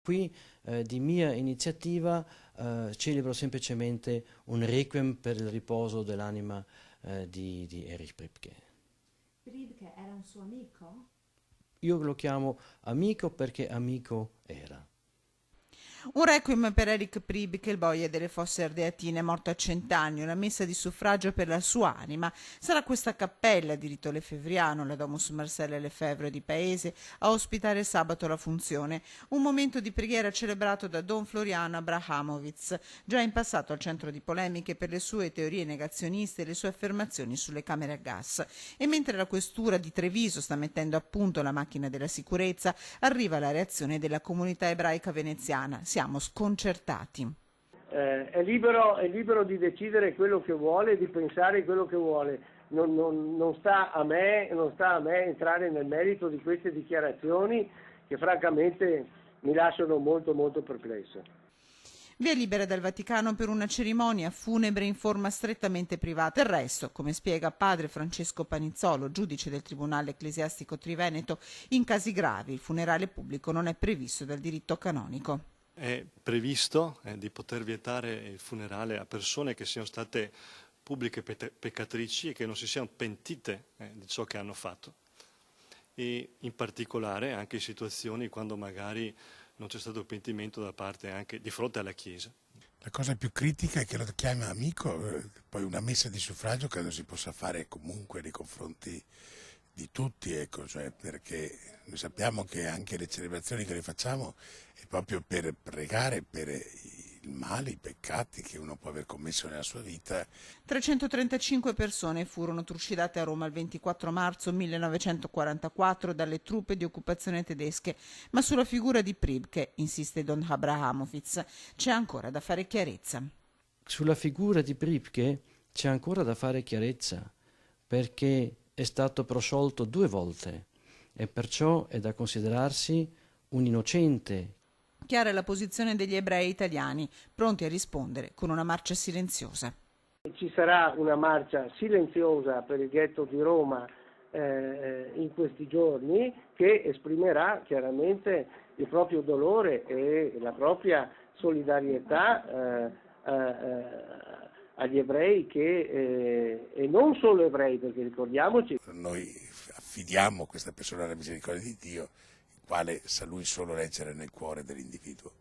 Qui di mia iniziativa celebro semplicemente un requiem per il riposo dell'anima di Erich Priebke. Priebke era un suo amico? Io lo chiamo amico perché amico era. Un requiem per Erich Priebke, il boia delle Fosse Ardeatine, morto a 100 anni, una messa di suffragio per la sua anima. Sarà questa cappella di rito lefevriano, la Domus Marcelle Lefebvre di Paese, a ospitare sabato la funzione. Un momento di preghiera celebrato da Don Floriano Abrahamovitz, già in passato al centro di polemiche per le sue teorie negazioniste e le sue affermazioni sulle camere a gas. E mentre la questura di Treviso sta mettendo a punto la macchina della sicurezza, arriva la reazione della comunità ebraica veneziana. Siamo sconcertati. È libero di decidere quello che vuole, di pensare quello che vuole. Non sta a me entrare nel merito di queste dichiarazioni che francamente mi lasciano molto molto perplesso. Via libera dal Vaticano per una cerimonia funebre in forma strettamente privata. Del resto, come spiega padre Francesco Panizzolo, giudice del Tribunale Ecclesiastico Triveneto, in casi gravi il funerale pubblico non è previsto dal diritto canonico. È previsto di poter vietare il funerale a persone che siano state pubbliche peccatrici e che non si siano pentite di ciò che hanno fatto. E in particolare anche in situazioni quando magari non c'è stato pentimento da parte anche di fronte alla Chiesa. La cosa più critica è che lo chiama amico, poi una messa di suffragio credo si possa fare comunque nei confronti di tutti, ecco, cioè perché noi sappiamo che anche le celebrazioni che le facciamo è proprio per pregare per il male, i peccati che uno può aver commesso nella sua vita. 335 persone furono trucidate a Roma il 24 marzo 1944 dalle truppe di occupazione tedesche, ma sulla figura di Priebke, insiste Don Abrahamovitz, c'è ancora da fare chiarezza. Sulla figura di Priebke c'è ancora da fare chiarezza, perché è stato prosciolto 2 volte e perciò è da considerarsi un innocente. Chiara è la posizione degli ebrei italiani, pronti a rispondere con una marcia silenziosa. Ci sarà una marcia silenziosa per il ghetto di Roma in questi giorni che esprimerà chiaramente il proprio dolore e la propria solidarietà agli ebrei e non solo ebrei, perché ricordiamoci. Noi affidiamo questa persona alla misericordia di Dio, il quale sa lui solo leggere nel cuore dell'individuo.